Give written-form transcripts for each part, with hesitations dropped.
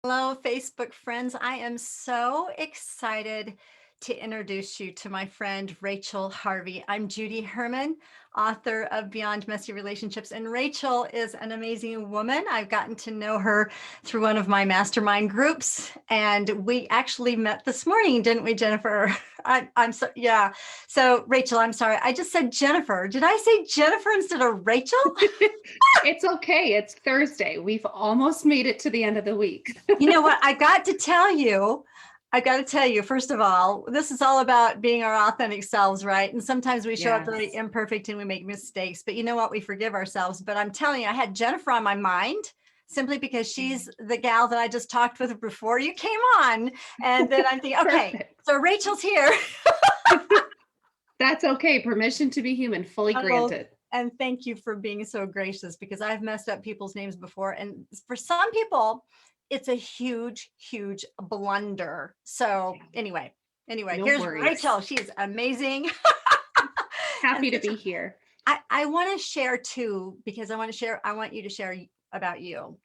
Hello, Facebook friends. I am so excited to introduce you to my friend Rachel Harvey. I'm Judy Herman, author of Beyond Messy Relationships, and Rachel is an amazing woman. I've gotten to know her through one of my mastermind groups, and we actually met this morning, didn't we, Jennifer? I'm so, yeah. So, Rachel, I'm sorry. I just said Jennifer. Did I say Jennifer instead of Rachel? It's okay. It's Thursday. We've almost made it to the end of the week. You know what? I got to tell you, first of all, this is all about being our authentic selves, right? And sometimes we show up really Yes. imperfect and we make mistakes, but you know what? We forgive ourselves. But I'm telling you, I had Jennifer on my mind simply because she's the gal that I just talked with before you came on. And then I'm thinking, okay, Perfect. so Rachel's here. That's okay. Permission to be human, fully Oh, granted. and thank you for being so gracious because I've messed up people's names before. And for some people, it's a huge, huge blunder. So anyway, No here's worries. Rachel. She's amazing. And Happy to Rachel, be here. I want to share too, because I want you to share about you.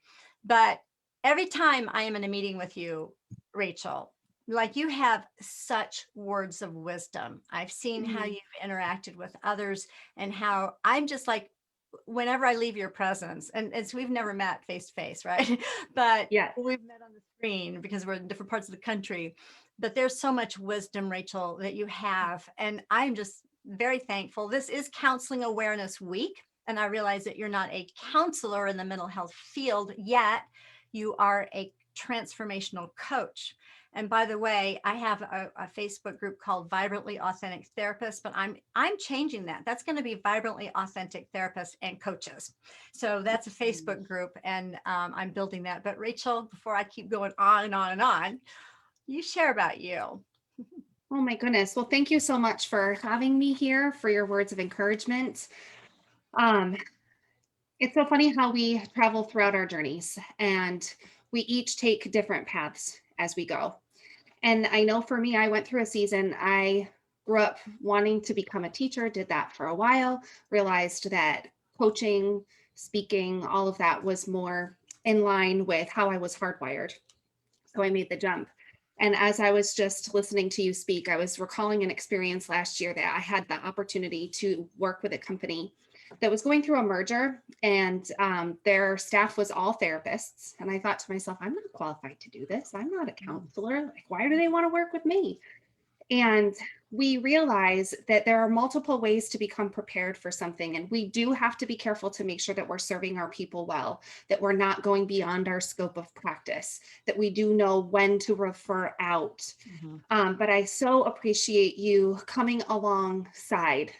But every time I am in a meeting with you, Rachel, like you have such words of wisdom. I've seen how Mhm. you've interacted with others and how I'm just like, whenever I leave your presence, and so we've never met face to face, right? But Yes. we've met on the screen because we're in different parts of the country. But there's so much wisdom, Rachel, that you have. And I'm just very thankful. This is Counseling Awareness Week. And I realize that you're not a counselor in the mental health field yet. You are a transformational coach. And by the way, I have a Facebook group called Vibrantly Authentic Therapists, but I'm changing that. That's going to be Vibrantly Authentic Therapists and Coaches. So that's a Mhm. Facebook group, and I'm building that. But Rachel, before I keep going on and on and on, you share about you. Oh my goodness. Well, thank you so much for having me here, for your words of encouragement. Um, it's so funny how we travel throughout our journeys and we each take different paths as we go. And I know for me, I went through a season, I grew up wanting to become a teacher, did that for a while, realized that coaching, speaking, all of that was more in line with how I was hardwired. So I made the jump. And as I was just listening to you speak, I was recalling an experience last year that I had the opportunity to work with a company that was going through a merger, and their staff was all therapists. And I thought to myself, I'm not qualified to do this. I'm not a counselor. Like, why do they want to work with me? And we realize that there are multiple ways to become prepared for something. And we do have to be careful to make sure that we're serving our people well, that we're not going beyond our scope of practice, that we do know when to refer out. Mhm. But I so appreciate you coming alongside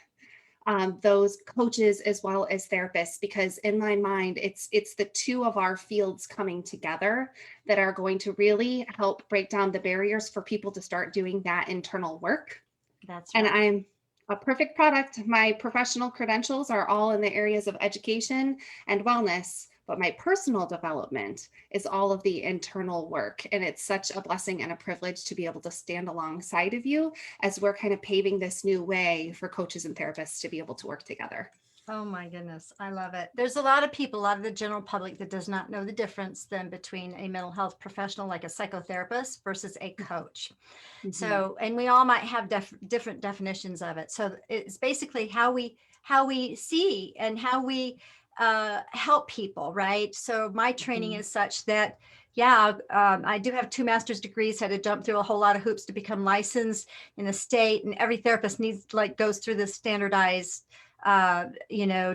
those coaches as well as therapists, because in my mind it's the two of our fields coming together that are going to really help break down the barriers for people to start doing that internal work. That's And right. I'm a perfect product. My professional credentials are all in the areas of education and wellness, but my personal development is all of the internal work. And it's such a blessing and a privilege to be able to stand alongside of you as we're kind of paving this new way for coaches and therapists to be able to work together. Oh my goodness, I love it. There's a lot of people, a lot of the general public that does not know the difference then between a mental health professional like a psychotherapist versus a coach. Mhm. So, and we all might have different definitions of it. So it's basically how we see and how we help people, right? So my training Mhm. is such that, yeah, I do have 2 master's degrees, had to jump through a whole lot of hoops to become licensed in the state, and every therapist needs like goes through this standardized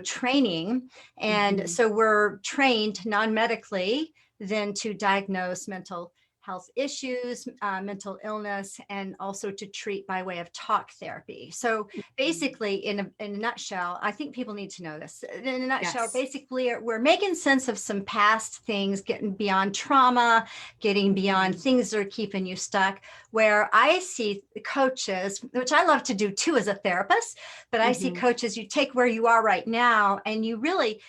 training. And Mhm. so we're trained non-medically then to diagnose mental health issues, mental illness, and also to treat by way of talk therapy. So Mhm. basically, in a nutshell, I think people need to know this. In a nutshell, Yes. basically, we're making sense of some past things, getting beyond trauma, getting beyond Mhm. things that are keeping you stuck. Where I see coaches, which I love to do too as a therapist, but I see Mhm. coaches, you take where you are right now and you really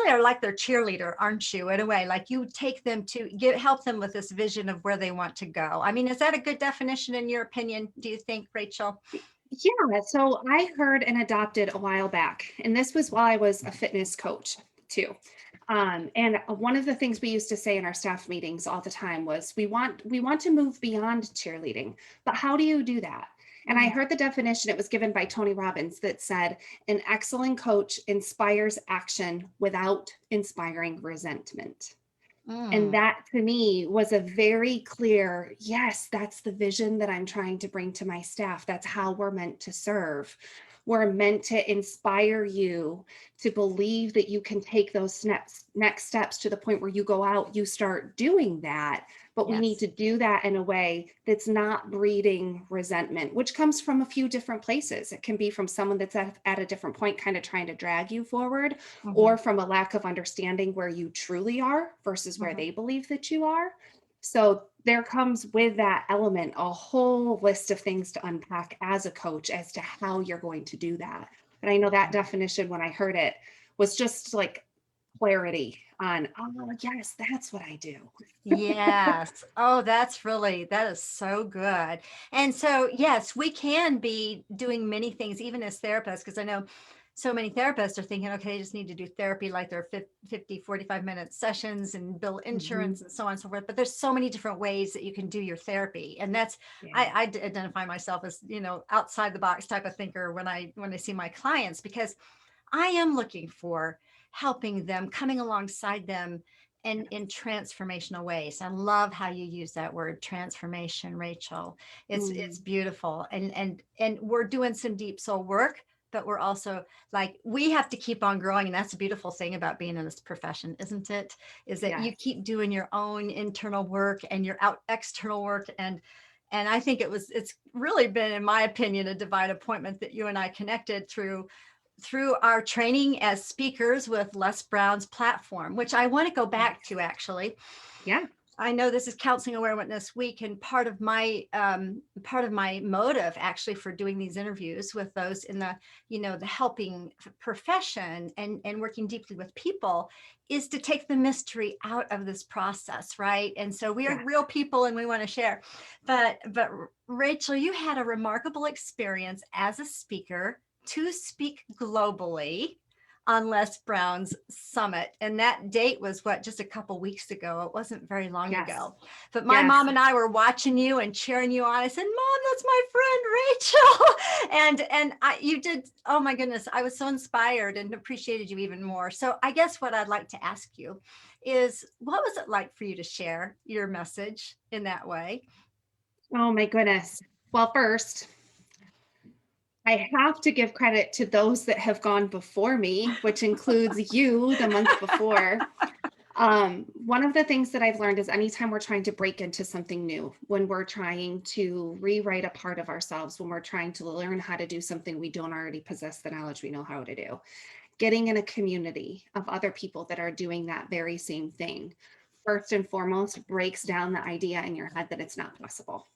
are like their cheerleader, aren't you, in a way? Like you take them to help them with this vision of where they want to go. I mean, is that a good definition in your opinion, do you think, Rachel? Yeah, so I heard and adopted a while back, and this was while I was a fitness coach too. And one of the things we used to say in our staff meetings all the time was, we want to move beyond cheerleading, but how do you do that? And I Mm, heard the definition, it was given by Tony Robbins, that said, an excellent coach inspires action without inspiring resentment. And mm, that to me was a very clear, yes, that's the vision that I'm trying to bring to my staff. That's how we're meant to serve. We're meant to inspire you to believe that you can take those next steps to the point where you go out, you start doing that. But we need yes. to do that in a way that's not breeding resentment, which comes from a few different places. It can be from someone that's at a different point, kind of trying to drag you forward, Hmm. or from a lack of understanding where you truly are versus where Hmm. they believe that you are. So there comes with that element a whole list of things to unpack as a coach as to how you're going to do that. But I know that definition, when I heard it, was just like clarity on, oh, yes, that's what I do. Yes. Oh, that is so good. And so, yes, we can be doing many things, even as therapists, because I know so many therapists are thinking, okay, I just need to do therapy like they're 50, 45-minute sessions and bill Mhm. insurance and so on and so forth. But there's so many different ways that you can do your therapy. And that's, Yeah. identify myself as, outside the box type of thinker when I see my clients, because I am looking for helping them, coming alongside them in transformational ways. I love how you use that word transformation, Rachel. It's Mm. beautiful. And we're doing some deep soul work, but we're also like, we have to keep on growing. And that's a beautiful thing about being in this profession, isn't it? Is that you Yes. keep doing your own internal work and your out external work. And I think it's really been, in my opinion, a divine appointment that you and I connected through our training as speakers with Les Brown's platform, which I want to go Yes. back to actually. Yeah. I know this is Counseling Awareness Week, and part of my motive actually for doing these interviews with those in the helping profession and working deeply with people is to take the mystery out of this process, right? And so we are Yes. real people, and we want to share. But Rachel, you had a remarkable experience as a speaker to speak globally on Les Brown's summit. And that date was just a couple weeks ago. It wasn't very long Yes. ago. But my Yes. mom and I were watching you and cheering you on. I said, Mom, that's my friend Rachel. You did, oh my goodness, I was so inspired and appreciated you even more. So I guess what I'd like to ask you is, what was it like for you to share your message in that way? Oh my goodness. Well, first, I have to give credit to those that have gone before me, which includes you the month before. One of the things that I've learned is anytime we're trying to break into something new, when we're trying to rewrite a part of ourselves, when we're trying to learn how to do something we don't already possess the knowledge we know how to do, getting in a community of other people that are doing that very same thing, first and foremost, breaks down the idea in your head that it's not possible.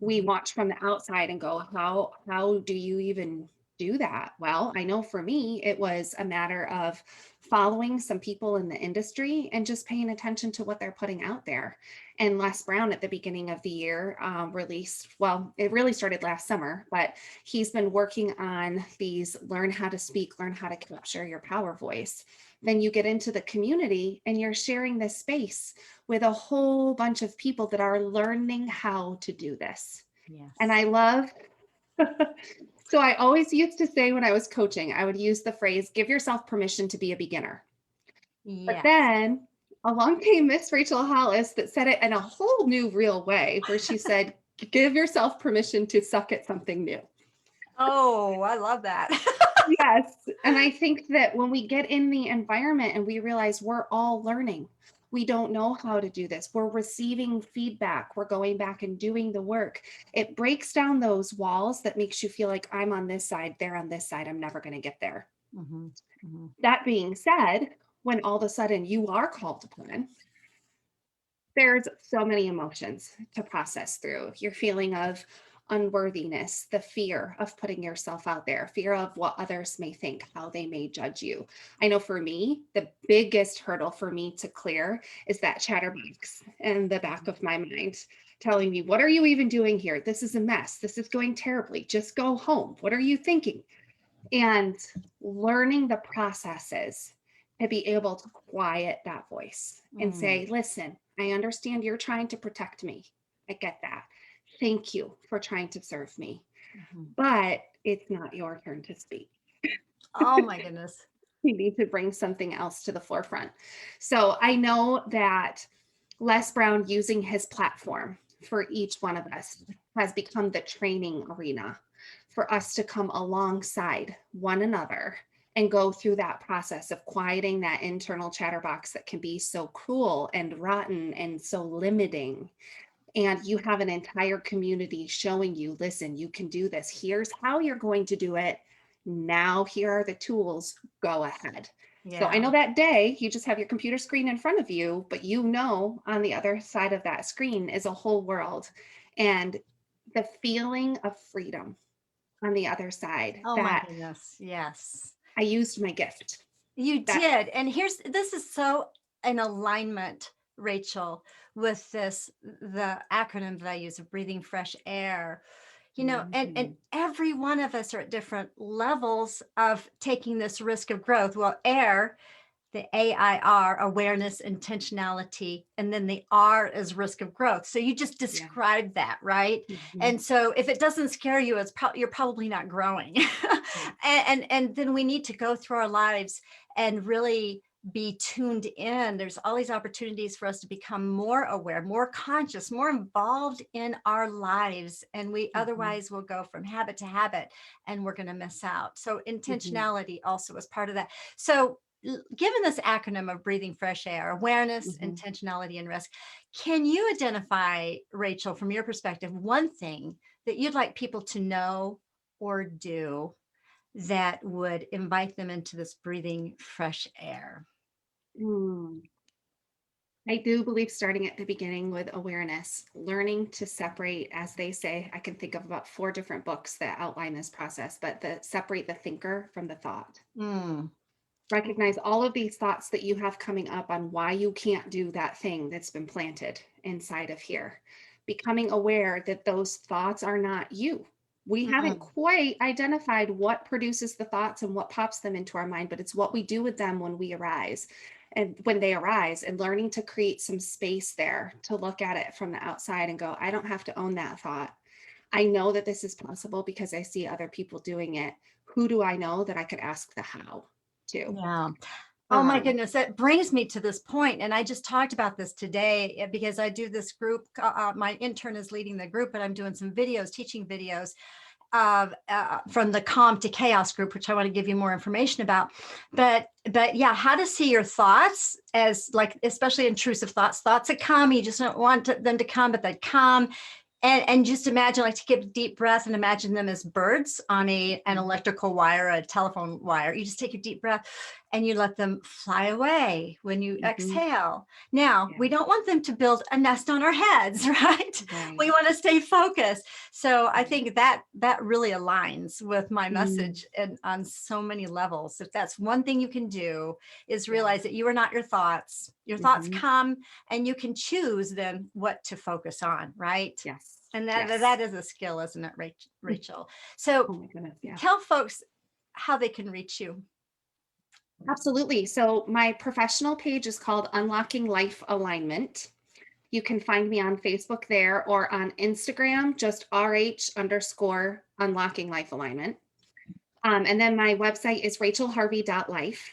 We Mhm. watch from the outside and go, how do you even do that? Well, I know for me it was a matter of following some people in the industry and just paying attention to what they're putting out there. And Les Brown at the beginning of the year released, well, it really started last summer, but he's been working on these learn how to speak, learn how to capture your power voice. Then you get into the community and you're sharing this space with a whole bunch of people that are learning how to do this. And Yes. I love, so I always used to say when I was coaching, I would use the phrase, give yourself permission to be a beginner. But Yes. then along came Miss Rachel Hollis that said it in a whole new, real way, where she said, give yourself permission to suck at something new. Oh, I love that. Yes. And I think that when we get in the environment and we realize we're all learning, we don't know how to do this, we're receiving feedback, we're going back and doing the work. It breaks down those walls that makes you feel like I'm on this side, they're on this side, I'm never going to get there. Mhm, mhm. That being said, when all of a sudden you are called upon, there's so many emotions to process through. Your feeling of unworthiness, the fear of putting yourself out there, fear of what others may think, how they may judge you. I know for me, the biggest hurdle for me to clear is that chatterbox in the back of my mind telling me, what are you even doing here? This is a mess. This is going terribly. Just go home. What are you thinking? And learning the processes to be able to quiet that voice and Mm, say, listen, I understand you're trying to protect me. I get that. Thank you for trying to serve me, mhm. but it's not your turn to speak. Oh my goodness. You need to bring something else to the forefront. So I know that Les Brown using his platform for each one of us has become the training arena for us to come alongside one another and go through that process of quieting that internal chatterbox that can be so cruel and rotten and so limiting. And you have an entire community showing you, listen, you can do this. Here's how you're going to do it. Now, here are the tools. Go ahead. So I Yeah. know that day you just have your computer screen in front of you, but you know on the other side of that screen is a whole world. And the feeling of freedom on the other side, Oh my that goodness. Yes. I used my gift. You That did. And this is so in alignment, Rachel, with the acronym that I use of breathing fresh air. And Mhm. every one of us are at different levels of taking this risk of growth. Well, air, the AIR, awareness, intentionality, and then the R is risk of growth. So you just Yeah. described that, right? Mhm. And so if it doesn't scare you, you're probably not growing. Yeah. And then we need to go through our lives and really be tuned in. There's all these opportunities for us to become more aware, more conscious, more involved in our lives. And we Mhm. otherwise will go from habit to habit and we're going to miss out. So Mhm. intentionality also is part of that. So given this acronym of breathing fresh air, awareness, Mhm. intentionality, and risk, can you identify, Rachel, from your perspective, one thing that you'd like people to know or do that would invite them into this breathing fresh air? Mm. I do believe starting at the beginning with awareness, learning to separate, as they say, I can think of about 4 different books that outline this process, but separate the thinker from the thought. Mm, Recognize all of these thoughts that you have coming up on why you can't do that thing that's been planted inside of here. Becoming aware that those thoughts are not you. We haven't mm, quite identified what produces the thoughts and what pops them into our mind, but it's what we do with them when we arise and when they arise, and learning to create some space there to look at it from the outside and go, I don't have to own that thought. I know that this is possible because I see other people doing it. Who do I know that I could ask the how to? yeah. Oh my Um, goodness, that brings me to this point, and I just talked about this today because I do this group. My intern is leading the group, and I'm doing some videos, teaching videos from the calm to chaos group, which I want to give you more information about. But yeah, how to see your thoughts as like, especially intrusive thoughts that come. You just don't want them to come, but they come. And just imagine, like, take a deep breath and imagine them as birds on an mhm, electrical wire, a telephone wire. You just take a deep breath and you let them fly away when you mhm, exhale. Now, yeah, we don't want them to build a nest on our heads, right? We right, want to stay focused. So I right. think that really aligns with my Mm, message and on so many levels. If that's one thing you can do, is yeah, realize that you are not your thoughts. Your thoughts mhm, come and you can choose then what to focus on, right? yes, And yes. that is a skill, isn't it, Mm, Rachel? So oh my goodness, yeah. tell folks how they can reach you. Absolutely. So my professional page is called Unlocking Life Alignment. You can find me on Facebook there or on Instagram, just RH underscore unlocking life alignment. And then my website is rachelharvey.life.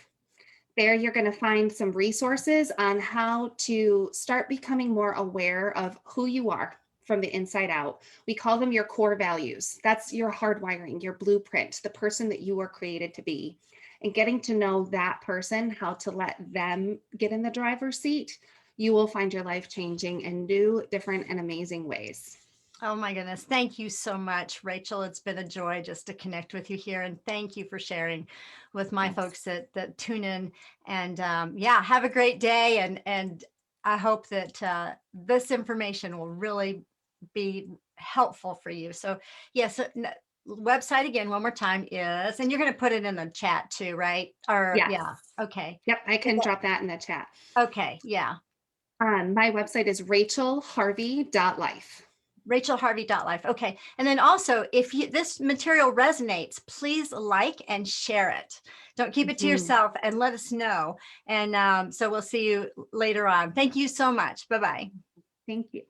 There, you're going to find some resources on how to start becoming more aware of who you are from the inside out. We call them your core values. That's your hardwiring, your blueprint, the person that you were created to be. And getting to know that person, how to let them get in the driver's seat, you will find your life changing in new, different, and amazing ways. Oh my goodness. Thank you so much, Rachel. It's been a joy just to connect with you here. And thank you for sharing with my Yes. folks that tune in. And yeah, have a great day. And I hope that this information will really be helpful for you. So, yes, website again, one more time is, and you're going to put it in the chat too, right? Or, Yes. yeah. Okay. Yep. I can drop that in the chat. Okay. Yeah. My website is rachelharvey.life. RachelHarvey.life. Okay. And then also, if this material resonates, please like and share it. Don't keep it to Mhm. yourself, and let us know. And so we'll see you later on. Thank you so much. Bye-bye. Thank you.